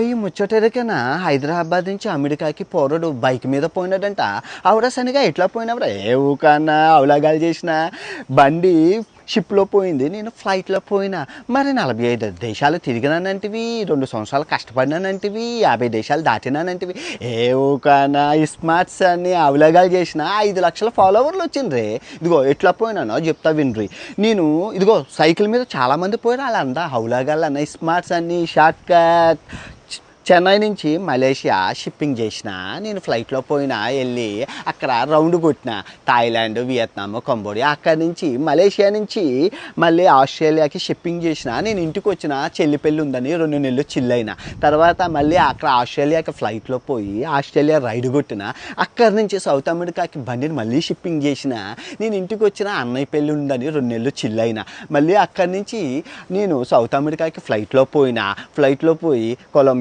ఈ ముచ్చటెరకన హైదరాబాద్ నుంచి అమెరికాకి పోరడు బైక్ మీద పోయినాడంట. అవురా శనిగా ఎట్లా పోయినావురా? ఏ ఊకన్నా అవలాగాలు చేసిన బండి షిప్‌లో పోయింది. నేను ఫ్లైట్‌లో పోయినా. మరి 45 దేశాలు తిరిగినానంటివి, 2 సంవత్సరాలు కష్టపడినానంటివి, 50 దేశాలు దాటినానంటివి. ఏ ఊకన్నా ఈ స్మార్ట్స్ అన్ని అవలాగాలు చేసిన 5,00,000 ఫాలోవర్లు వచ్చిండ్రే. ఇదిగో ఎట్లా పోయినానో చెప్తా వినరి. నేను ఇదిగో సైకిల్ మీద చాలామంది పోయినా వాళ్ళంతా హౌలాగాళ్ళు అన్న స్మార్ట్స్ అన్ని షార్ట్ కట్ చెన్నై నుంచి మలేషియా షిప్పింగ్ చేసిన. నేను ఫ్లైట్లో పోయినా వెళ్ళి అక్కడ రౌండ్ కొట్టిన థాయిలాండ్, వియత్నాం, కంబోడియా. అక్కడి నుంచి మలేషియా నుంచి మళ్ళీ ఆస్ట్రేలియాకి షిప్పింగ్ చేసిన. నేను ఇంటికి వచ్చిన చెల్లి పెళ్ళి ఉందని 2 నెలలు చిల్లైన. తర్వాత మళ్ళీ అక్కడ ఆస్ట్రేలియాకి ఫ్లైట్లో పోయి ఆస్ట్రేలియా రైడ్ కొట్టిన. అక్కడి నుంచి సౌత్ అమెరికాకి బండిని మళ్ళీ షిప్పింగ్ చేసిన. నేను ఇంటికి వచ్చిన అన్నయ్య పెళ్ళి ఉందని 2 నెలలు చిల్లైన. మళ్ళీ అక్కడి నుంచి నేను సౌత్ అమెరికాకి ఫ్లైట్లో పోయిన. ఫ్లైట్లో పోయి కొలంబియా